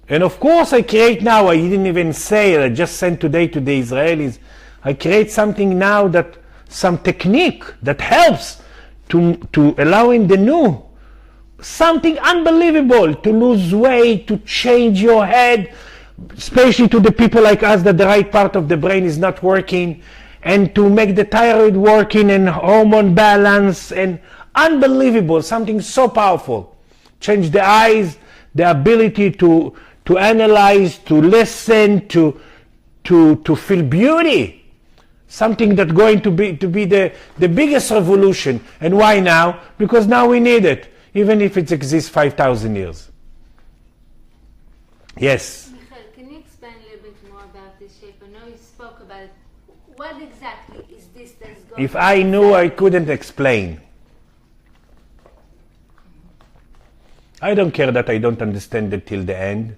And of course I create now, I didn't even say, I just sent today to the Israelis, I create something now that, some technique that helps to allowing the new, something unbelievable, to lose weight, to change your head, especially to the people like us that the right part of the brain is not working, and to make the thyroid working and hormone balance, and unbelievable, something so powerful. Change the eyes, the ability to analyze, to listen, to feel beauty. Something that's going to be the biggest revolution. And why now? Because now we need it, even if it exists 5,000 years. Yes? Michael, can you explain a little bit more about this shape? I know you spoke about it. What exactly is this that's going If I knew, I couldn't explain. I don't care that I don't understand it till the end.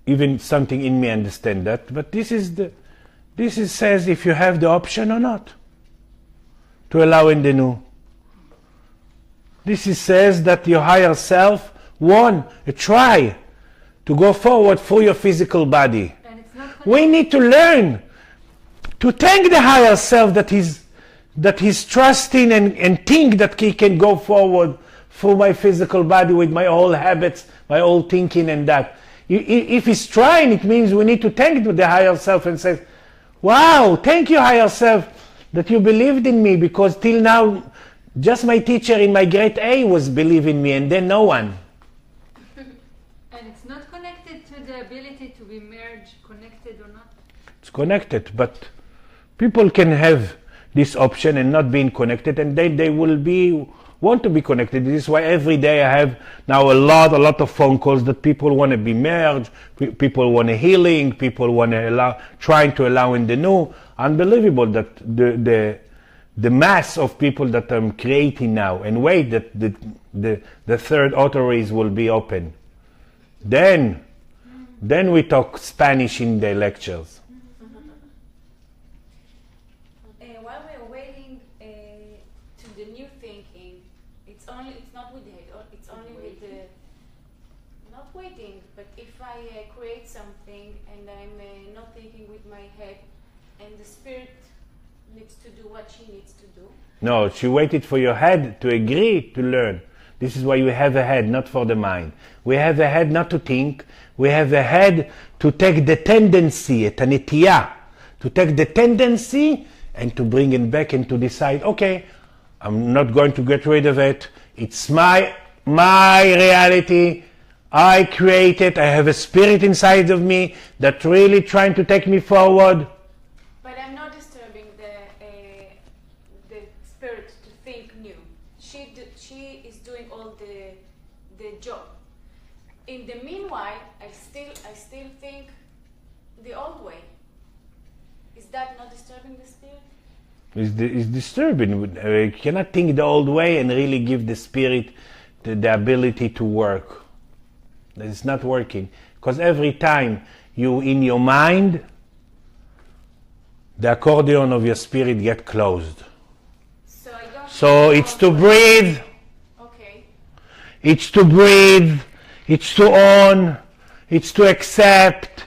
Even something in me understand that. But this says if you have the option or not to allow in the new. This says that your higher self won a try to go forward through your physical body. And it's not We need to learn to thank the higher self that he's trusting and think that he can go forward through my physical body with my old habits, my old thinking and that. If he's trying, it means we need to thank the higher self and say, wow, thank you, higher self, that you believed in me, because till now, just my teacher in my grade A was believing me, and then no one. And it's not connected to the ability to be merged, connected or not? It's connected, but people can have this option and not being connected, and they will want to be connected. This is why every day I have now a lot of phone calls that people want to be merged, people want a healing, people want to trying to allow in the new. Unbelievable that the mass of people that I'm creating now, and wait that the third auto race will be open. Then we talk Spanish in the lectures. While we're waiting to the new thinking, it's not with the head, it's only with the, not waiting, but if I create something and I'm not thinking with my head, and the spirit needs to do what she needs to do. No, she waited for your head to agree to learn. This is why we have a head, not for the mind. We have a head not to think. We have a head to take the tendency, את הנטייה, to take the tendency and to bring it back and to decide, okay, I'm not going to get rid of it. It's my reality. I create it. I have a spirit inside of me that really trying to take me forward. But I'm not disturbing the spirit to think new. She is doing all the job. In the meanwhile, I still think the old way. Is that not disturbing the spirit? It's disturbing. You cannot think the old way and really give the spirit the ability to work. It's not working. Because every time you in your mind, the accordion of your spirit get closed. So it's to breathe. Okay. It's to breathe. It's to own. It's to accept.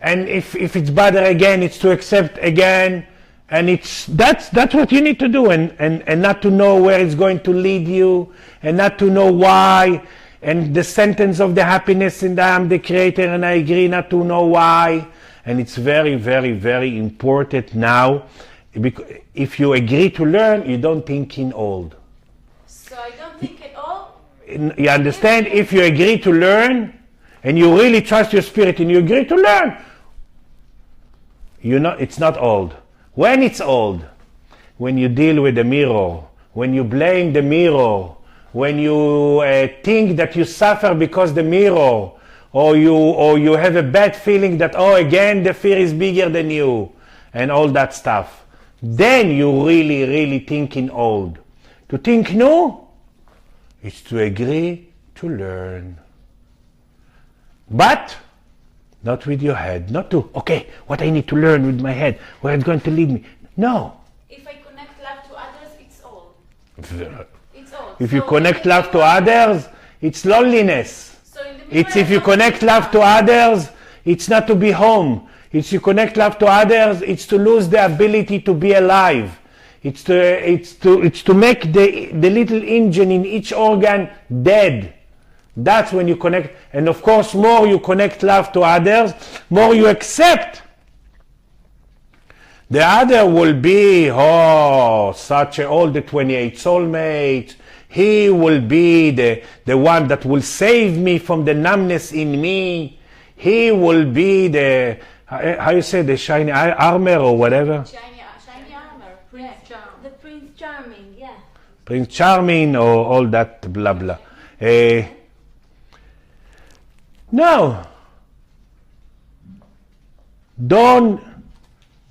And if it's better again, it's to accept again. And that's what you need to do, and not to know where it's going to lead you, and not to know why. And the sentence of the happiness in I am the creator and I agree not to know why. And it's very, very, very important now. Because if you agree to learn, you don't think in old. So I don't think at all? You understand? If you agree to learn, and you really trust your spirit and you agree to learn, it's not old. When it's old, when you deal with the mirror, when you blame the mirror, when you think that you suffer because the mirror, or you have a bad feeling that, oh, again the fear is bigger than you, and all that stuff, then you really, really think in old. To think new is to agree to learn. But not with your head, not to, okay, what I need to learn with my head, where it's going to lead me. No. If I connect love to others, it's old. It's old. If you connect love to others, it's loneliness. So It's if you connect love to others, it's not to be home. It's you connect love to others, it's to lose the ability to be alive. It's to make the little engine in each organ dead. That's when you connect. And of course, more you connect love to others, more you accept. The other will be, all the 28 soulmates. He will be the one that will save me from the numbness in me. He will be the, how you say, the shiny armor or whatever? Shiny armor. The Prince Charming, yeah. Prince Charming or all that blah blah. No. Don't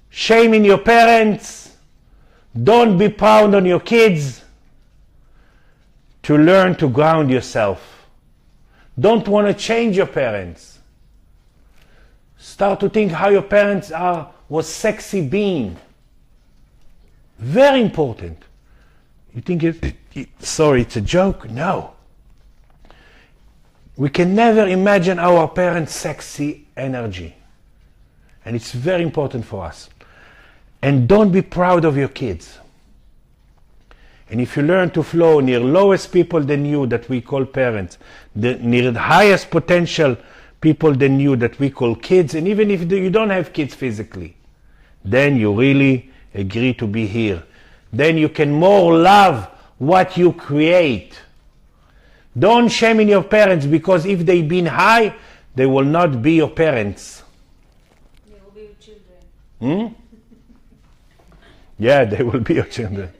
shame in your parents. Don't be proud on your kids. To learn to ground yourself. Don't want to change your parents. Start to think how your parents was sexy being. Very important. You think it's a joke? No. We can never imagine our parents' sexy energy. And it's very important for us. And don't be proud of your kids. And if you learn to flow near lowest people than you that we call parents, near the highest potential people than you that we call kids, and even if you don't have kids physically, then you really agree to be here. Then you can more love what you create. Don't shame in your parents, because if they've been high, they will not be your parents. They will be your children. Yeah, they will be your children.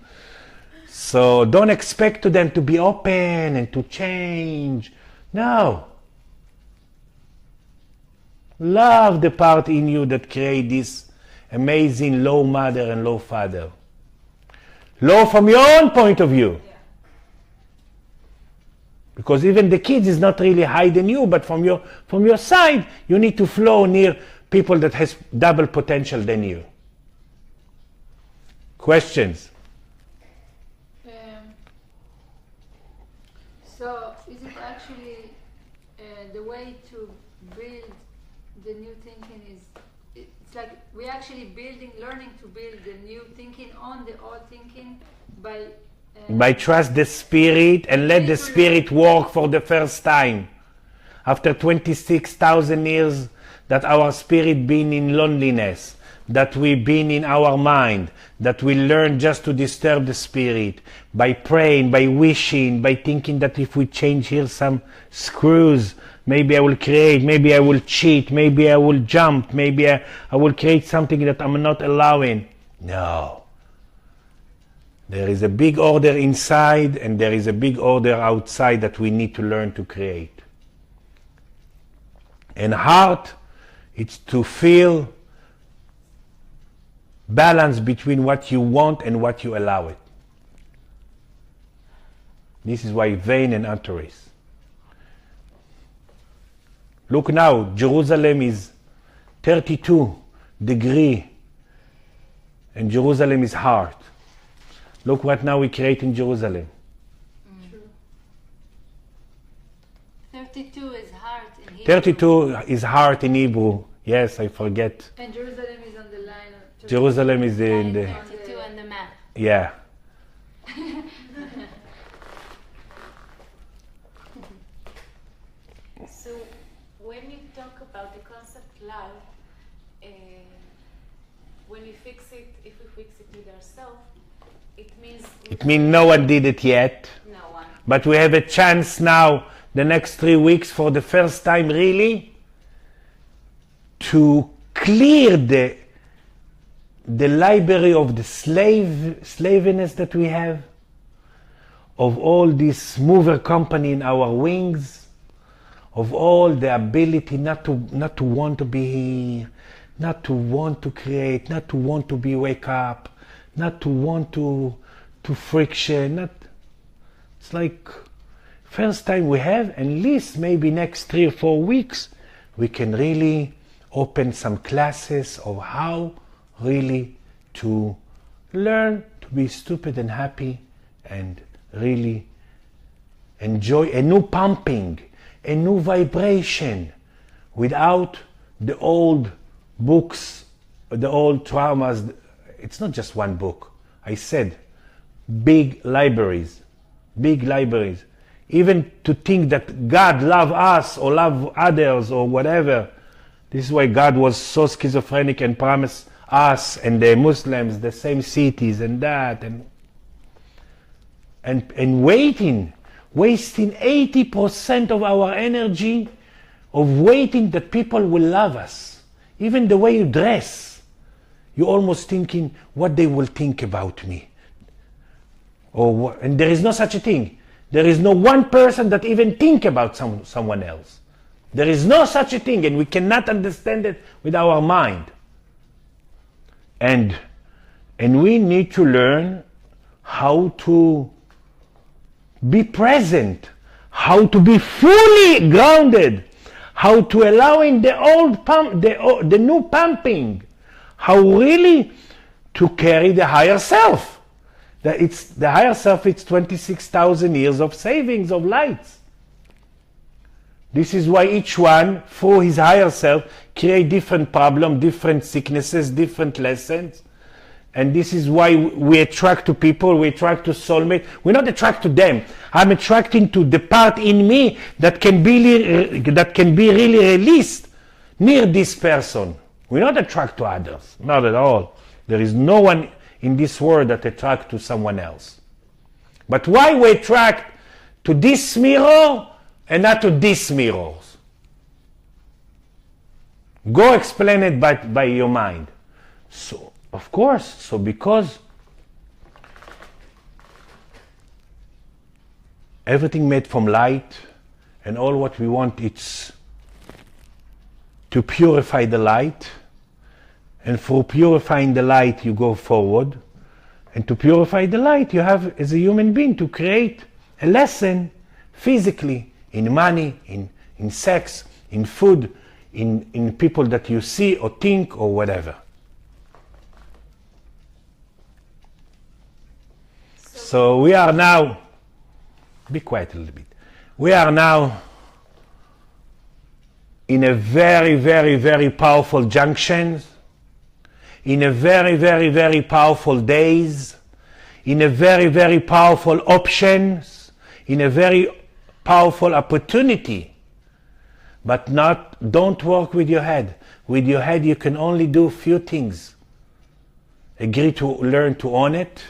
So don't expect to them to be open and to change. No. Love the part in you that create this amazing low mother and low father. Low from your own point of view. Yeah. Because even the kids is not really higher than you, but from your side, you need to flow near people that has double potential than you. Questions? So is it actually the way to build the new thinking is, it's like we're actually learning to build the new thinking on the old thinking by Trust the spirit and let the spirit work for the first time. After 26,000 years that our spirit been in loneliness, that we've been in our mind, that we learn just to disturb the spirit by praying, by wishing, by thinking that if we change here some screws, maybe I will create, maybe I will cheat, maybe I will jump, maybe I will create something that I'm not allowing. No. There is a big order inside and there is a big order outside that we need to learn to create. And heart, it's to feel balance between what you want and what you allow it. This is why vain and utterance. Look now, Jerusalem is 32 degrees and Jerusalem is heart. Look what now we create in Jerusalem. True. 32 is heart in Hebrew. 32 is heart in Hebrew. Yes, I forget. And Jerusalem is on the line of Jerusalem is in the... 32 on the map. Yeah. So when you talk about the concept love, when we fix it, if we fix it with ourselves, it means no one did it yet. no one. But we have a chance now, the next 3 weeks, for the first time really, to clear the library of the slaviness that we have, of all this mover company in our wings, of all the ability not to want to be here, not to want to create, not to want to be wake up, not to want to friction. It's like first time we have, at least maybe next 3 or 4 weeks, we can really open some classes of how really to learn to be stupid and happy and really enjoy a new pumping, a new vibration without the old books, the old traumas. It's not just one book. I said big libraries. Even to think that God love us or love others or whatever. This is why God was so schizophrenic and promised us and the Muslims the same cities and that and wasting 80% of our energy of waiting that people will love us. Even the way you dress, you're almost thinking what they will think about me. And there is no such a thing. There is no one person that even think about someone else. There is no such a thing, and we cannot understand it with our mind. And we need to learn how to be present, how to be fully grounded, how to allow in the old pump, the new pumping, how really to carry the higher self. That it's the higher self. It's 26,000 years of savings of lights. This is why each one, for his higher self, create different problems, different sicknesses, different lessons. And this is why we attract to people, we attract to soulmates. We're not attracted to them. I'm attracting to the part in me that can be really released near this person. We're not attracted to others, not at all. There is no one in this world that attracts to someone else. But why we attract to this mirror and not to these mirrors? Go explain it by your mind. So, of course, so because everything made from light, and all what we want is to purify the light, and for purifying the light you go forward, and to purify the light you have as a human being to create a lesson physically, in money, in sex, in food, in people that you see or think or whatever. So we are now, be quiet a little bit. We are now in a very, very, very powerful junctions, in a very, very, very powerful days, in a very, very powerful options, in a very powerful opportunity. But don't work with your head. With your head you can only do few things. Agree to learn to own it,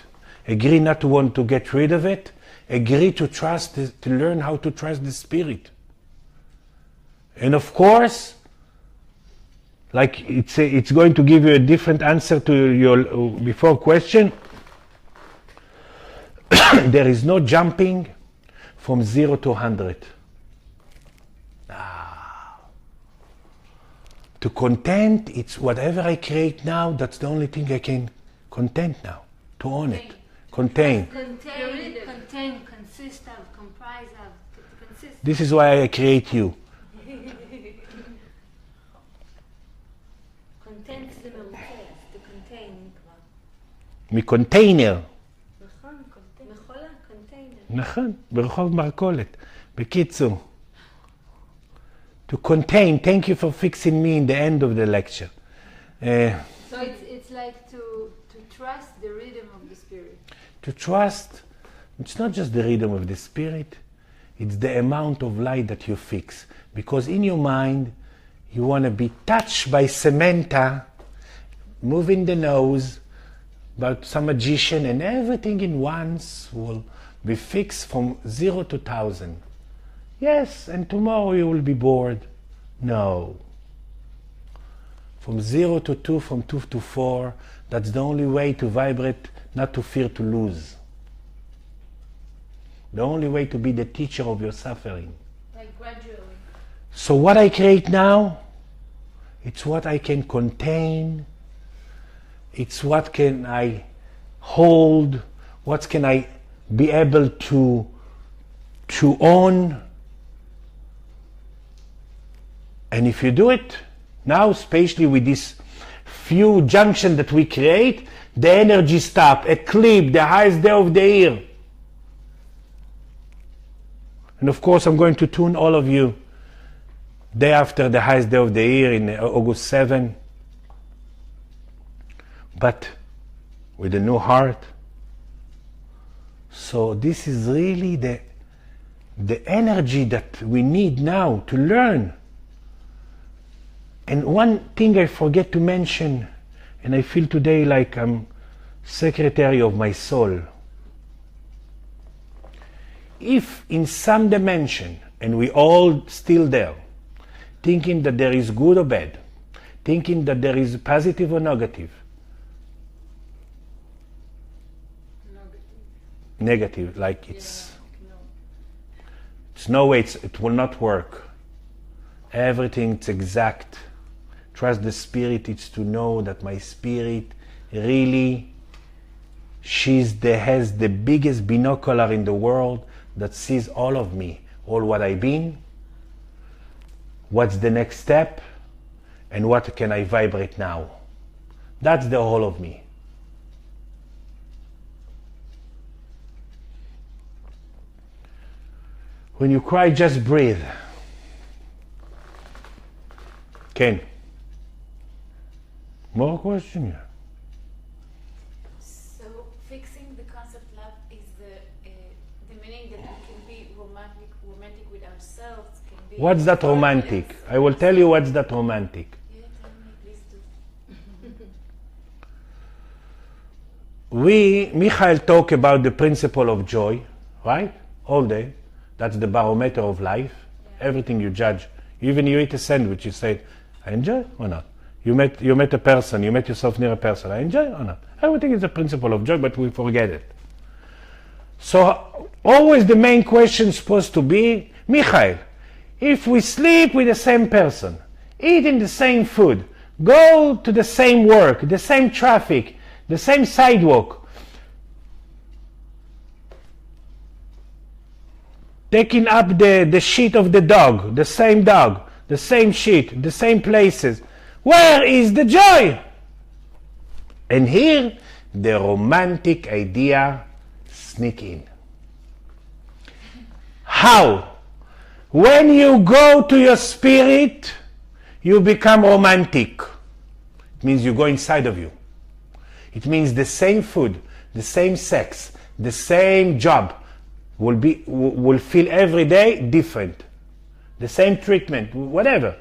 agree not to want to get rid of it, agree to trust, to learn how to trust the spirit. And of course, like it's going to give you a different answer to your before question. There is no jumping from 0 to 100. To content, it's whatever I create now, that's the only thing I can content now, to own it. Contain. Contain, consist of, comprise of, consist. This is why I create you. content זה מרוכז, to contain כבר. מקונטיינר. נכון, מכולה, container. נכון, ברחוב מרכולת. בקיצור. To contain, thank you for fixing me in the end of the lecture. So it's like to trust the rhythm of the spirit. To trust, it's not just the rhythm of the spirit, it's the amount of light that you fix. Because in your mind, you want to be touched by Samantha, moving the nose, but some magician, and everything in once will be fixed from 0 to 1,000. Yes, and tomorrow you will be bored. No. From 0 to 2, from 2 to 4, that's the only way to vibrate, not to fear to lose. The only way to be the teacher of your suffering. Like gradually. So what I create now, it's what I can contain, it's what can I hold, what can I be able to own. And if you do it now, especially with this few junction that we create, the energy stop, eclipse, the highest day of the year. And of course I'm going to tune all of you day after the highest day of the year in August 7. But with a new heart. So this is really the energy that we need now to learn. And one thing I forget to mention, and I feel today like I'm secretary of my soul. If in some dimension, and we all still there, thinking that there is good or bad, thinking that there is positive or negative, negative, like it's no way, it will not work. Everything it's exact. Trust the spirit. It's to know that my spirit really, has the biggest binocular in the world that sees all of me, all what I've been, what's the next step, and what can I vibrate now. That's the whole of me. When you cry, just breathe. Ken. More question? So fixing the concept love is the meaning that we can be romantic with ourselves. Can be What's that romantic? I will tell you what's that romantic. Yeah, tell me, please do. Michael talk about the principle of joy, right? All day. That's the barometer of life. Yeah. Everything you judge. Even you eat a sandwich, you say, I enjoy or not? You met a person, you met yourself near a person. I enjoy it or not? Everything is a principle of joy, but we forget it. So always the main question is supposed to be, Michael, if we sleep with the same person, eating the same food, go to the same work, the same traffic, the same sidewalk, taking up the shit of the dog, the same shit, the same places, where is the joy? And here the romantic idea sneak in. How? When you go to your spirit, you become romantic. It means you go inside of you. It means the same food, the same sex, the same job will feel every day different. The same treatment, whatever.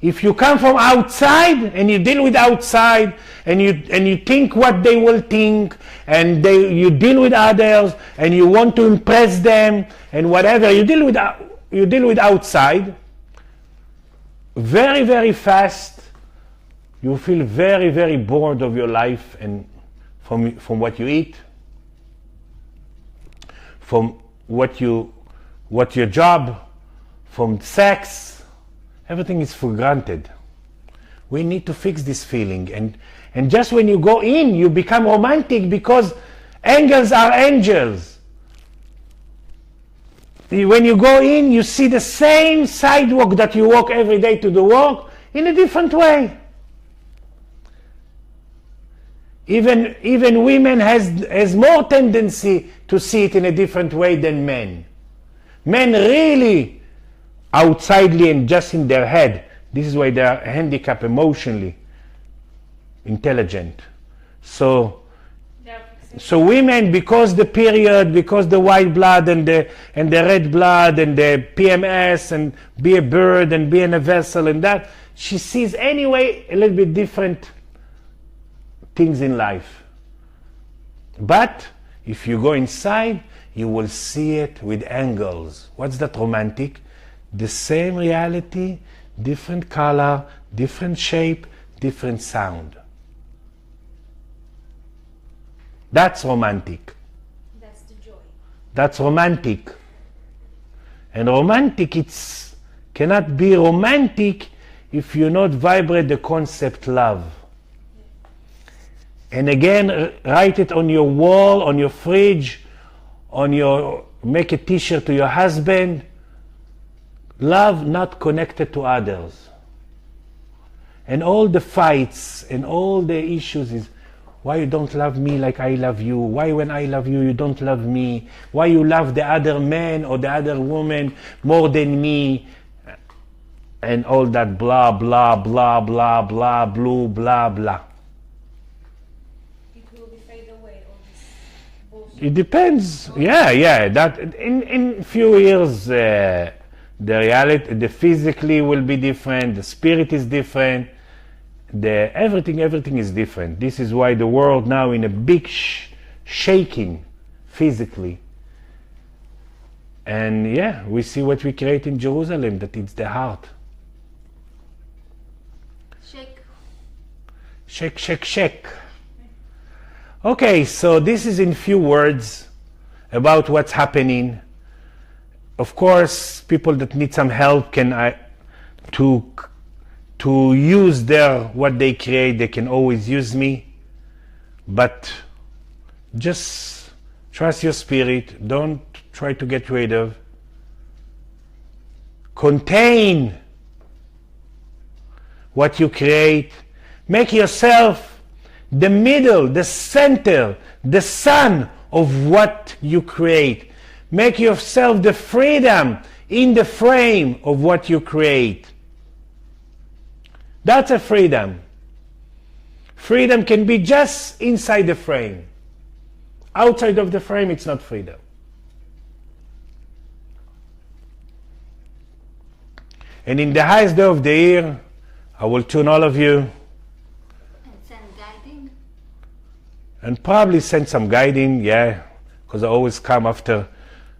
If you come from outside and you deal with outside and you think what they will think and you deal with others and you want to impress them and whatever, you deal with outside, very, very fast you feel very, very bored of your life and from what you eat, from what your job, from sex. Everything is for granted. We need to fix this feeling. And just when you go in, you become romantic because angels are angels. When you go in, you see the same sidewalk that you walk every day to the work in a different way. Even women has more tendency to see it in a different way than men. Men really outsidely and just in their head. This is why they are handicapped emotionally, intelligent. So women, because the period, because the white blood and the red blood and the PMS and be a bird and be in a vessel and that, she sees anyway a little bit different things in life. But if you go inside, you will see it with angles. What's that romantic? The same reality, different color, different shape, different sound. That's romantic. That's the joy. That's romantic. And romantic, cannot be romantic if you not vibrate the concept love. And again, write it on your wall, on your fridge, make a t-shirt to your husband. Love not connected to others. And all the fights and all the issues is, why you don't love me like I love you? Why when I love you, you don't love me? Why you love the other man or the other woman more than me? And all that blah, blah, blah, blah, blah, blue, blah, blah. It will be fade away, all this bullshit. It depends. Yeah. That in few years, the reality, the physically will be different. The spirit is different. Everything is different. This is why the world now in a big shaking physically. And we see what we create in Jerusalem. That it's the heart. Shake. Okay, so this is in few words about what's happening. Of course, people that need some help can to use what they create, they can always use me. But just trust your spirit. Don't try to get rid of. Contain what you create. Make yourself the middle, the center, the sun of what you create. Make yourself the freedom in the frame of what you create. That's a freedom. Freedom can be just inside the frame. Outside of the frame, it's not freedom. And in the highest day of the year, I will tune all of you. And send guiding. And probably send some guiding, because I always come after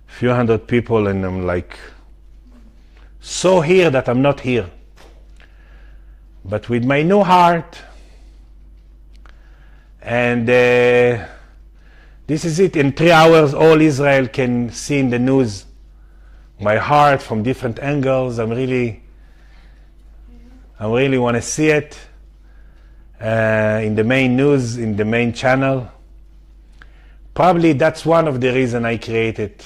few hundred people and I'm like so here that I'm not here. but with my new heart. And this is it. In 3 hours, all Israel can see in the news my heart from different angles. I really want to see it in the main news, in the main channel. Probably that's one of the reasons I created.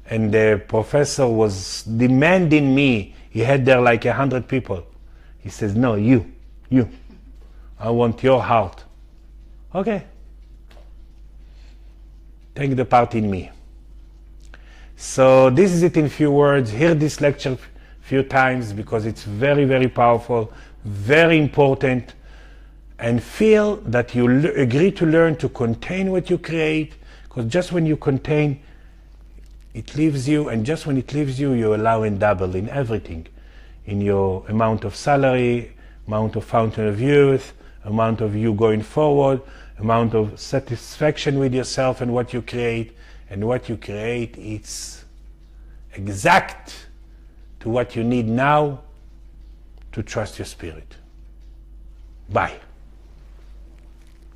And the professor was demanding me. He had there like 100 people. He says, no, you. I want your heart. Okay. Take the part in me. So this is it in few words. Hear this lecture few times because it's very, very powerful, very important. And feel that you agree to learn to contain what you create, because just when you contain, it leaves you, and just when it leaves you, you allow and double in everything. In your amount of salary, amount of fountain of youth, amount of you going forward, amount of satisfaction with yourself and what you create. And what you create, it's exact to what you need now to trust your spirit. Bye.